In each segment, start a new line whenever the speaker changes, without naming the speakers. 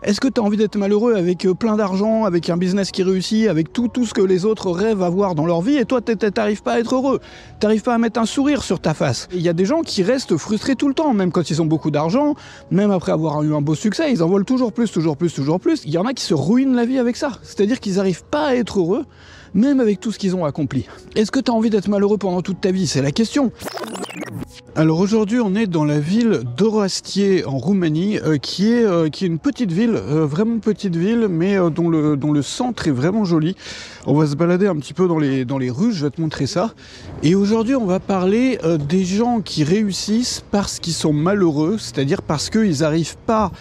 Est-ce que tu as envie d'être malheureux avec plein d'argent, avec un business qui réussit, avec tout ce que les autres rêvent avoir dans leur vie, et toi t'arrives pas à être heureux, t'arrives pas à mettre un sourire sur ta face? Il y a des gens qui restent frustrés tout le temps, même quand ils ont beaucoup d'argent, même après avoir eu un beau succès, ils en veulent toujours plus, toujours plus, toujours plus. Il y en a qui se ruinent la vie avec ça, c'est-à-dire qu'ils n'arrivent pas à être heureux, même avec tout ce qu'ils ont accompli. Est-ce que tu as envie d'être malheureux pendant toute ta vie? C'est la question. Alors aujourd'hui on est dans la ville d'Orăștie en Roumanie, qui est une petite ville, vraiment petite ville, mais dont le centre est vraiment joli. On va se balader un petit peu dans les rues, je vais te montrer ça. Et aujourd'hui on va parler des gens qui réussissent parce qu'ils sont malheureux, c'est-à-dire parce qu'ils n'arrivent pas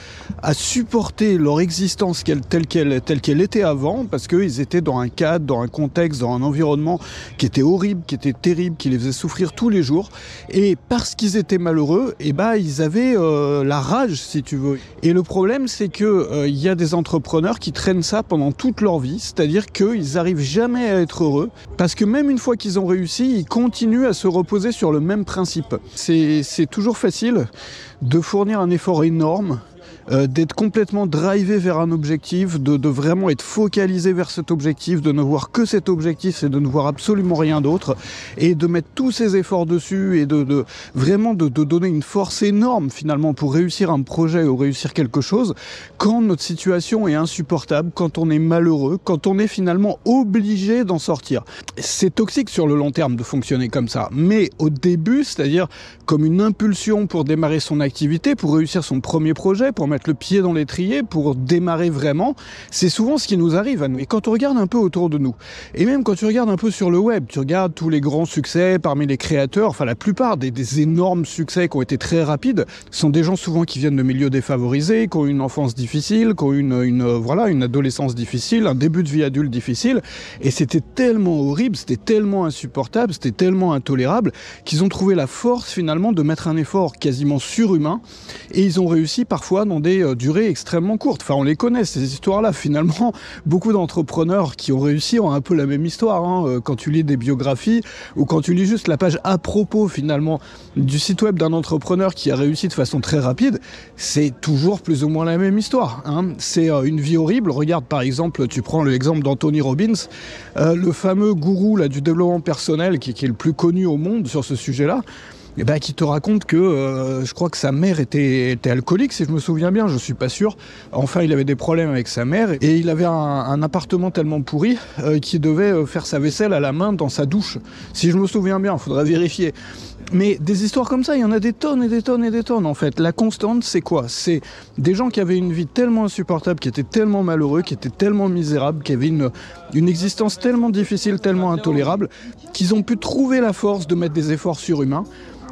à supporter leur existence telle qu'elle était avant, parce qu'ils étaient dans un cadre, dans un contexte, dans un environnement qui était horrible, qui était terrible, qui les faisait souffrir tous les jours. Et parce qu'ils étaient malheureux, et ils avaient la rage, si tu veux. Et le problème, c'est que y a des entrepreneurs qui traînent ça pendant toute leur vie, c'est-à-dire qu'ils n'arrivent jamais à être heureux, parce que même une fois qu'ils ont réussi, ils continuent à se reposer sur le même principe. C'est toujours facile de fournir un effort énorme, d'être complètement drivé vers un objectif, de vraiment être focalisé vers cet objectif, de ne voir que cet objectif et de ne voir absolument rien d'autre, et de mettre tous ses efforts dessus et de vraiment donner une force énorme finalement pour réussir un projet ou réussir quelque chose, quand notre situation est insupportable, quand on est malheureux, quand on est finalement obligé d'en sortir. C'est toxique sur le long terme de fonctionner comme ça, mais au début, c'est-à-dire comme une impulsion pour démarrer son activité, pour réussir son premier projet, pour mettre le pied dans l'étrier, pour démarrer vraiment, c'est souvent ce qui nous arrive à nous. Et quand on regarde un peu autour de nous, et même quand tu regardes un peu sur le web, tu regardes tous les grands succès parmi les créateurs, enfin la plupart des énormes succès qui ont été très rapides, sont des gens souvent qui viennent de milieux défavorisés, qui ont eu une enfance difficile, qui ont eu une adolescence difficile, un début de vie adulte difficile, et c'était tellement horrible, c'était tellement insupportable, c'était tellement intolérable, qu'ils ont trouvé la force finalement de mettre un effort quasiment surhumain, et ils ont réussi parfois dans des durées extrêmement courtes. Enfin, on les connaît, ces histoires-là. Finalement, beaucoup d'entrepreneurs qui ont réussi ont un peu la même histoire. Hein. Quand tu lis des biographies ou quand tu lis juste la page à propos, finalement, du site web d'un entrepreneur qui a réussi de façon très rapide, c'est toujours plus ou moins la même histoire. Hein. C'est une vie horrible. Regarde, par exemple, tu prends l'exemple d'Anthony Robbins, le fameux gourou là, du développement personnel qui est le plus connu au monde sur ce sujet-là. Qui te raconte que je crois que sa mère était alcoolique, si je me souviens bien, je suis pas sûr. Enfin, il avait des problèmes avec sa mère et il avait un appartement tellement pourri qu'il devait faire sa vaisselle à la main dans sa douche. Si je me souviens bien, il faudra vérifier. Mais des histoires comme ça, il y en a des tonnes et des tonnes et des tonnes en fait. La constante, c'est quoi? C'est des gens qui avaient une vie tellement insupportable, qui étaient tellement malheureux, qui étaient tellement misérables, qui avaient une existence tellement difficile, tellement intolérable, qu'ils ont pu trouver la force de mettre des efforts surhumains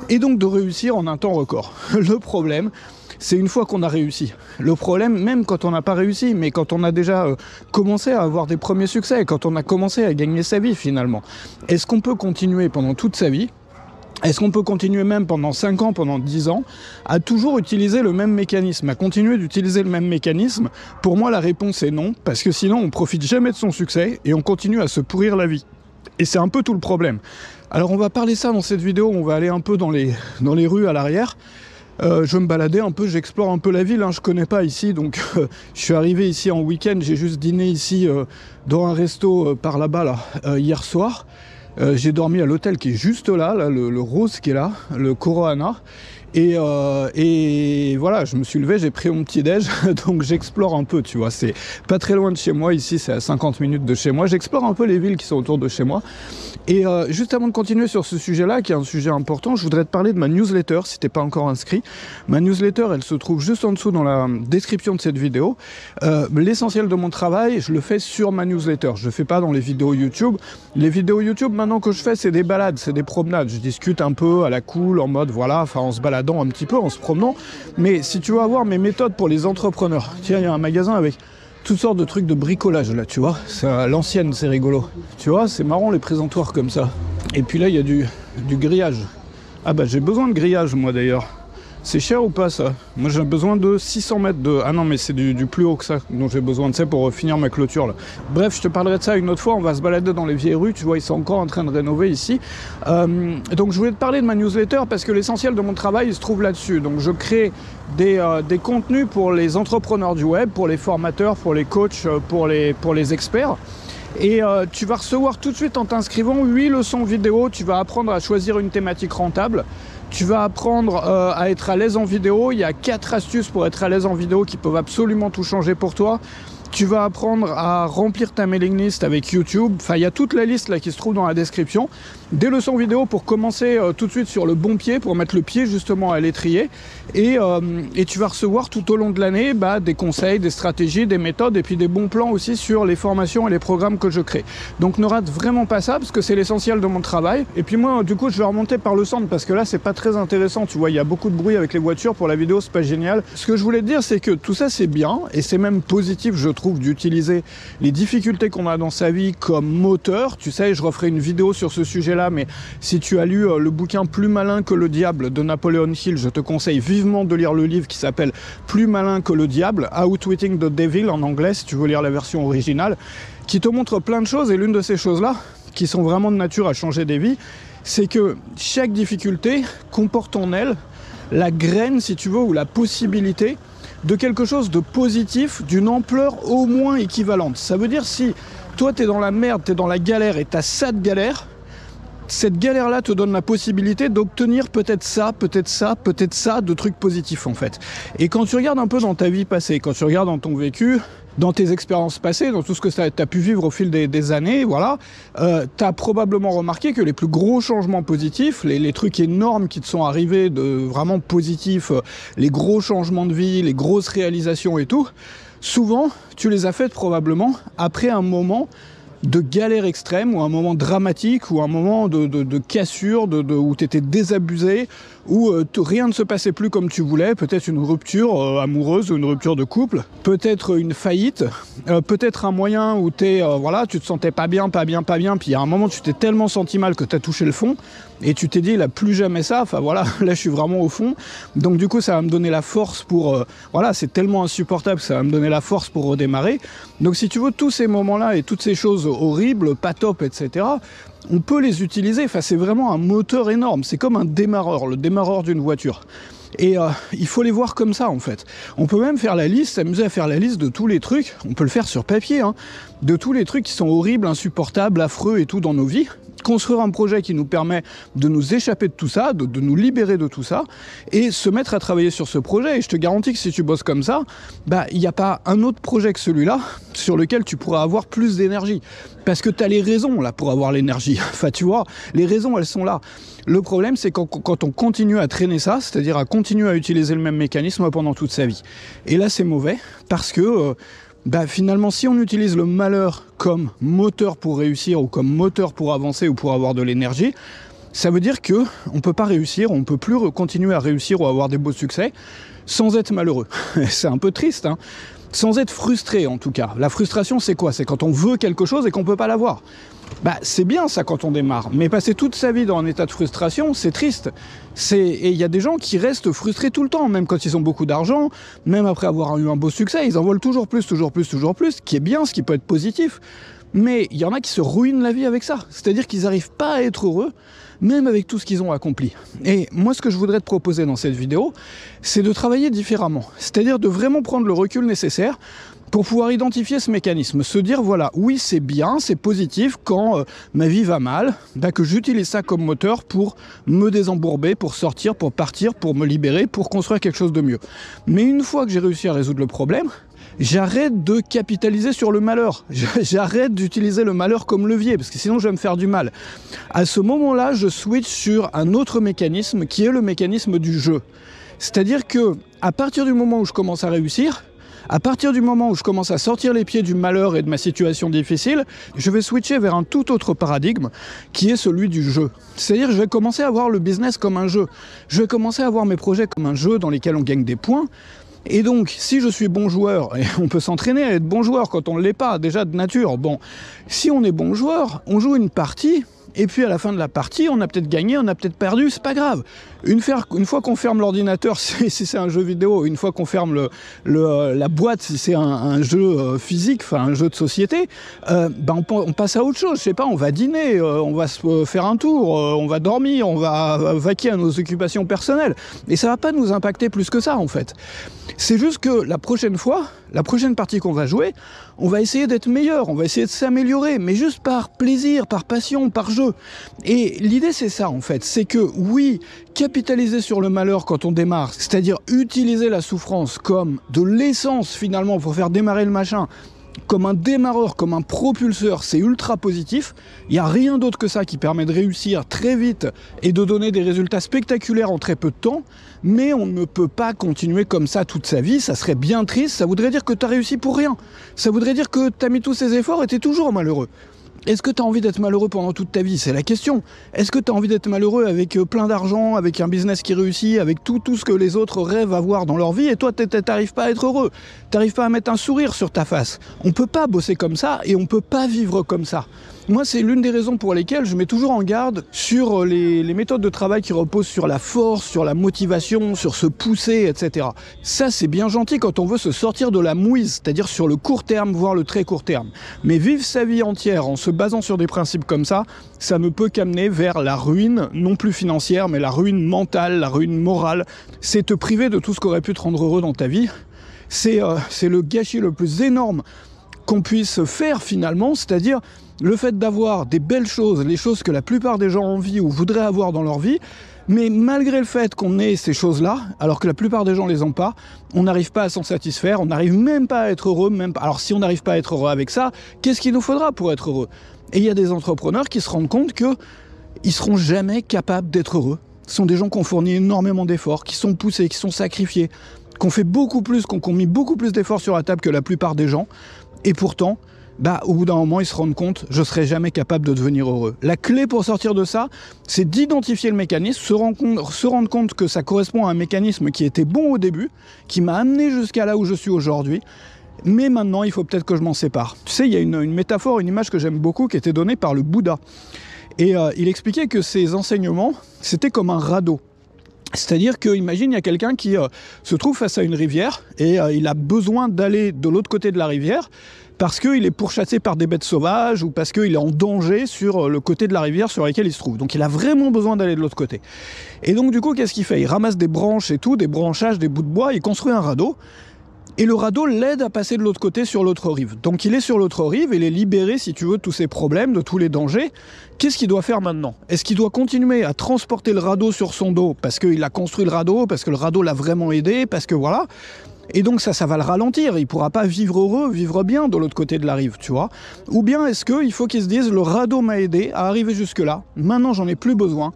et donc de réussir en un temps record. Le problème, c'est une fois qu'on a réussi. Le problème, même quand on n'a pas réussi, mais quand on a déjà commencé à avoir des premiers succès, quand on a commencé à gagner sa vie finalement, est-ce qu'on peut continuer pendant toute sa vie? Est-ce qu'on peut continuer même pendant 5 ans, pendant 10 ans, à toujours utiliser le même mécanisme, à continuer d'utiliser le même mécanisme? Pour moi, la réponse est non, parce que sinon on profite jamais de son succès et on continue à se pourrir la vie. Et c'est un peu tout le problème. Alors on va parler ça dans cette vidéo, on va aller un peu dans les rues à l'arrière. Je vais me balader un peu, j'explore un peu la ville, hein. Je connais pas ici, donc je suis arrivé ici en week-end, j'ai juste dîné ici dans un resto par là-bas là, hier soir. J'ai dormi à l'hôtel qui est juste là, le rose qui est là, le Coroana. Et voilà, je me suis levé, j'ai pris mon petit déj, donc j'explore un peu, tu vois, c'est pas très loin de chez moi, ici c'est à 50 minutes de chez moi, j'explore un peu les villes qui sont autour de chez moi. Et juste avant de continuer sur ce sujet-là, qui est un sujet important, je voudrais te parler de ma newsletter, si t'es pas encore inscrit. Ma newsletter, elle se trouve juste en dessous dans la description de cette vidéo. L'essentiel de mon travail, je le fais sur ma newsletter, je le fais pas dans les vidéos YouTube. Les vidéos YouTube, maintenant que je fais, c'est des balades, c'est des promenades, je discute un peu à la cool, en mode, voilà, enfin en se baladant un petit peu, en se promenant. Mais si tu veux avoir mes méthodes pour les entrepreneurs, tiens, il y a un magasin avec toutes sortes de trucs de bricolage là, tu vois, c'est à l'ancienne, c'est rigolo, tu vois, c'est marrant les présentoirs comme ça. Et puis là il y a du grillage. Ah bah j'ai besoin de grillage moi d'ailleurs, C'est cher ou pas ça? Moi j'ai besoin de 600 mètres de... Ah non mais c'est du plus haut que ça dont j'ai besoin de ça pour finir ma clôture là. Bref, je te parlerai de ça une autre fois, on va se balader dans les vieilles rues, tu vois ils sont encore en train de rénover ici. Donc je voulais te parler de ma newsletter parce que l'essentiel de mon travail il se trouve là-dessus. Donc je crée des contenus pour les entrepreneurs du web, pour les formateurs, pour les coachs, pour les experts. Et tu vas recevoir tout de suite en t'inscrivant 8 leçons vidéo, tu vas apprendre à choisir une thématique rentable. Tu vas apprendre à être à l'aise en vidéo. Il y a 4 astuces pour être à l'aise en vidéo qui peuvent absolument tout changer pour toi. Tu vas apprendre à remplir ta mailing list avec YouTube. Enfin, il y a toute la liste là qui se trouve dans la description. Des leçons vidéo pour commencer tout de suite sur le bon pied, pour mettre le pied justement à l'étrier. Et tu vas recevoir tout au long de l'année des conseils, des stratégies, des méthodes et puis des bons plans aussi sur les formations et les programmes que je crée. Donc ne rate vraiment pas ça parce que c'est l'essentiel de mon travail. Et puis moi, du coup, je vais remonter par le centre parce que là, c'est pas très intéressant. Tu vois, il y a beaucoup de bruit avec les voitures pour la vidéo, c'est pas génial. Ce que je voulais te dire, c'est que tout ça, c'est bien et c'est même positif, je trouve, d'utiliser les difficultés qu'on a dans sa vie comme moteur. Tu sais, je referai une vidéo sur ce sujet-là, mais si tu as lu le bouquin Plus malin que le diable de Napoleon Hill, je te conseille vivement de lire le livre qui s'appelle Plus malin que le diable, Outwitting the Devil en anglais, si tu veux lire la version originale, qui te montre plein de choses. Et l'une de ces choses-là, qui sont vraiment de nature à changer des vies, c'est que chaque difficulté comporte en elle la graine, si tu veux, ou la possibilité de quelque chose de positif, d'une ampleur au moins équivalente. Ça veut dire si toi t'es dans la merde, t'es dans la galère et t'as ça de galère, cette galère-là te donne la possibilité d'obtenir peut-être ça, peut-être ça, peut-être ça, de trucs positifs en fait. Et quand tu regardes un peu dans ta vie passée, quand tu regardes dans ton vécu, dans tes expériences passées, dans tout ce que tu as pu vivre au fil des années, voilà, tu as probablement remarqué que les plus gros changements positifs, les trucs énormes qui te sont arrivés de vraiment positifs, les gros changements de vie, les grosses réalisations et tout, souvent, tu les as faites probablement après un moment de galère extrême ou un moment dramatique ou un moment de cassure, où tu étais désabusé, où rien ne se passait plus comme tu voulais, peut-être une rupture amoureuse ou une rupture de couple, peut-être une faillite, peut-être un moyen où voilà, tu te sentais pas bien, puis il y a un moment tu t'es tellement senti mal que tu as touché le fond, et tu t'es dit, là, plus jamais ça, enfin voilà, là je suis vraiment au fond, donc du coup ça va me donner la force pour, voilà, c'est tellement insupportable, ça va me donner la force pour redémarrer. Donc si tu veux, tous ces moments-là et toutes ces choses horribles, pas top, etc., on peut les utiliser, enfin c'est vraiment un moteur énorme, c'est comme un démarreur, le démarreur d'une voiture. Et il faut les voir comme ça en fait. On peut même faire la liste, s'amuser à faire la liste de tous les trucs, on peut le faire sur papier, hein, de tous les trucs qui sont horribles, insupportables, affreux et tout dans nos vies. Construire un projet qui nous permet de nous échapper de tout ça, de nous libérer de tout ça, et se mettre à travailler sur ce projet. Et je te garantis que si tu bosses comme ça, il n'y a pas un autre projet que celui-là sur lequel tu pourras avoir plus d'énergie. Parce que tu as les raisons là pour avoir l'énergie. Enfin, tu vois, les raisons, elles sont là. Le problème, c'est quand on continue à traîner ça, c'est-à-dire à continuer à utiliser le même mécanisme pendant toute sa vie. Et là, c'est mauvais, parce que finalement, si on utilise le malheur comme moteur pour réussir ou comme moteur pour avancer ou pour avoir de l'énergie, ça veut dire qu'on ne peut pas réussir, on ne peut plus continuer à réussir ou avoir des beaux succès sans être malheureux. C'est un peu triste, hein. Sans être frustré en tout cas. La frustration, c'est quoi? C'est quand on veut quelque chose et qu'on ne peut pas l'avoir. C'est bien ça quand on démarre, mais passer toute sa vie dans un état de frustration, c'est triste. Et il y a des gens qui restent frustrés tout le temps, même quand ils ont beaucoup d'argent, même après avoir eu un beau succès, ils en veulent toujours plus, ce qui est bien, ce qui peut être positif. Mais il y en a qui se ruinent la vie avec ça, c'est-à-dire qu'ils n'arrivent pas à être heureux, même avec tout ce qu'ils ont accompli. Et moi, ce que je voudrais te proposer dans cette vidéo, c'est de travailler différemment, c'est-à-dire de vraiment prendre le recul nécessaire pour pouvoir identifier ce mécanisme, se dire voilà, oui c'est bien, c'est positif quand ma vie va mal, que j'utilise ça comme moteur pour me désembourber, pour sortir, pour partir, pour me libérer, pour construire quelque chose de mieux. Mais une fois que j'ai réussi à résoudre le problème, j'arrête de capitaliser sur le malheur, j'arrête d'utiliser le malheur comme levier, parce que sinon je vais me faire du mal. À ce moment-là, je switch sur un autre mécanisme qui est le mécanisme du jeu. C'est-à-dire que à partir du moment où je commence à réussir, à partir du moment où je commence à sortir les pieds du malheur et de ma situation difficile, je vais switcher vers un tout autre paradigme qui est celui du jeu. C'est-à-dire que je vais commencer à voir le business comme un jeu. Je vais commencer à voir mes projets comme un jeu dans lequel on gagne des points. Et donc, si je suis bon joueur, et on peut s'entraîner à être bon joueur quand on ne l'est pas, déjà de nature, bon, si on est bon joueur, on joue une partie, Et puis à la fin de la partie, on a peut-être gagné, on a peut-être perdu, c'est pas grave. Une fois qu'on ferme l'ordinateur, si c'est un jeu vidéo, une fois qu'on ferme la boîte, si c'est un jeu physique, enfin un jeu de société, on passe à autre chose. Je sais pas, on va dîner, on va se faire un tour, on va dormir, on va vaquer à nos occupations personnelles. Et ça va pas nous impacter plus que ça en fait. C'est juste que la prochaine fois, la prochaine partie qu'on va jouer, on va essayer d'être meilleur, on va essayer de s'améliorer, mais juste par plaisir, par passion, par jeu. Et l'idée c'est ça en fait, c'est que oui, capitaliser sur le malheur quand on démarre, c'est-à-dire utiliser la souffrance comme de l'essence finalement pour faire démarrer le machin, comme un démarreur, comme un propulseur, c'est ultra positif. Il n'y a rien d'autre que ça qui permet de réussir très vite et de donner des résultats spectaculaires en très peu de temps. Mais on ne peut pas continuer comme ça toute sa vie, ça serait bien triste, ça voudrait dire que tu as réussi pour rien. Ça voudrait dire que tu as mis tous ces efforts et tu es toujours malheureux. Est-ce que tu as envie d'être malheureux pendant toute ta vie? C'est la question. Est-ce que tu as envie d'être malheureux avec plein d'argent, avec un business qui réussit, avec tout ce que les autres rêvent avoir dans leur vie, et toi, t'arrives pas à être heureux? T'arrives pas à mettre un sourire sur ta face? On peut pas bosser comme ça et on peut pas vivre comme ça. Moi, c'est l'une des raisons pour lesquelles je mets toujours en garde sur les méthodes de travail qui reposent sur la force, sur la motivation, sur se pousser, etc. Ça, c'est bien gentil quand on veut se sortir de la mouise, c'est-à-dire sur le court terme, voire le très court terme. Mais vivre sa vie entière en se basant sur des principes comme ça ne peut qu'amener vers la ruine, non plus financière, mais la ruine mentale, la ruine morale. C'est te priver de tout ce qui aurait pu te rendre heureux dans ta vie. C'est le gâchis le plus énorme qu'on puisse faire finalement, c'est-à-dire le fait d'avoir des belles choses, les choses que la plupart des gens ont envie ou voudraient avoir dans leur vie, mais malgré le fait qu'on ait ces choses-là, alors que la plupart des gens les ont pas, on n'arrive pas à s'en satisfaire, on n'arrive même pas à être heureux, même pas. Alors si on n'arrive pas à être heureux avec ça, qu'est-ce qu'il nous faudra pour être heureux? Et il y a des entrepreneurs qui se rendent compte qu'ils seront jamais capables d'être heureux. Ce sont des gens qui ont fourni énormément d'efforts, qui sont poussés, qui sont sacrifiés, qui ont fait beaucoup plus, qui ont mis beaucoup plus d'efforts sur la table que la plupart des gens, et pourtant, au bout d'un moment, ils se rendent compte, je ne serai jamais capable de devenir heureux. La clé pour sortir de ça, c'est d'identifier le mécanisme, se rendre compte que ça correspond à un mécanisme qui était bon au début, qui m'a amené jusqu'à là où je suis aujourd'hui, mais maintenant, il faut peut-être que je m'en sépare. Tu sais, il y a une métaphore, une image que j'aime beaucoup, qui était donnée par le Bouddha. Et il expliquait que ses enseignements, c'était comme un radeau. C'est-à-dire qu'imagine, il y a quelqu'un qui se trouve face à une rivière et il a besoin d'aller de l'autre côté de la rivière parce qu'il est pourchassé par des bêtes sauvages ou parce qu'il est en danger sur le côté de la rivière sur laquelle il se trouve. Donc il a vraiment besoin d'aller de l'autre côté. Et donc du coup, qu'est-ce qu'il fait? Il ramasse des branches et tout, des branchages, des bouts de bois, il construit un radeau. Et le radeau l'aide à passer de l'autre côté sur l'autre rive. Donc il est sur l'autre rive, il est libéré, si tu veux, de tous ces problèmes, de tous les dangers. Qu'est-ce qu'il doit faire maintenant? Est-ce qu'il doit continuer à transporter le radeau sur son dos parce qu'il a construit le radeau, parce que le radeau l'a vraiment aidé, parce que voilà. Et donc ça va le ralentir, il ne pourra pas vivre heureux, vivre bien de l'autre côté de la rive, tu vois. Ou bien est-ce qu'il faut qu'il se dise, le radeau m'a aidé à arriver jusque-là, maintenant j'en ai plus besoin,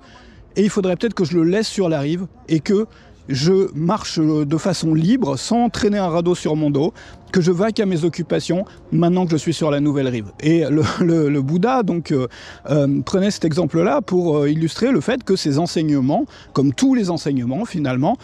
et il faudrait peut-être que je le laisse sur la rive, et que je marche de façon libre, sans traîner un radeau sur mon dos, que je vaque à mes occupations, maintenant que je suis sur la nouvelle rive. Et le Bouddha donc prenait cet exemple-là pour illustrer le fait que ces enseignements, comme tous les enseignements finalement,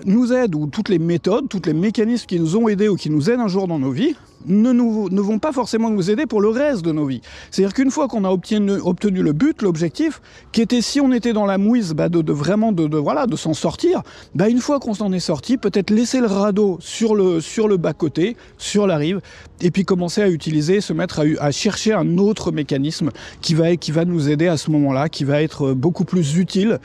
nous aident, ou toutes les méthodes, tous les mécanismes qui nous ont aidés ou qui nous aident un jour dans nos vies, ne vont pas forcément nous aider pour le reste de nos vies. C'est-à-dire qu'une fois qu'on a obtenu le but, l'objectif, qui était, si on était dans la mouise, de s'en sortir, une fois qu'on s'en est sorti, peut-être laisser le radeau sur le bas-côté, sur la rive, et puis commencer à utiliser, se mettre à chercher un autre mécanisme qui va nous aider à ce moment-là, qui va être beaucoup plus utile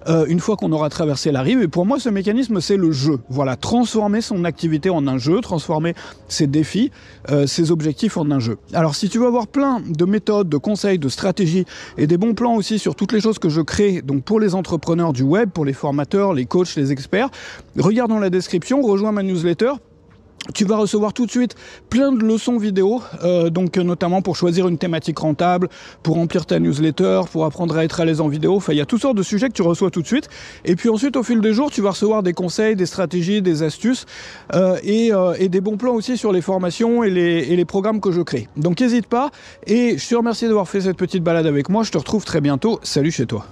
une fois qu'on aura traversé la rive. Et pour moi, ce mécanisme, c'est le jeu. Voilà, transformer son activité en un jeu, transformer ses défis, ses objectifs en un jeu. Alors, si tu veux avoir plein de méthodes, de conseils, de stratégies et des bons plans aussi sur toutes les choses que je crée, donc pour les entrepreneurs du web, pour les formateurs, les coachs, les experts, regarde dans la description, rejoins ma newsletter. Tu vas recevoir tout de suite plein de leçons vidéo, donc notamment pour choisir une thématique rentable, pour remplir ta newsletter, pour apprendre à être à l'aise en vidéo. Enfin, il y a toutes sortes de sujets que tu reçois tout de suite. Et puis ensuite, au fil des jours, tu vas recevoir des conseils, des stratégies, des astuces et des bons plans aussi sur les formations et les programmes que je crée. Donc n'hésite pas. Et je te remercie d'avoir fait cette petite balade avec moi. Je te retrouve très bientôt. Salut chez toi.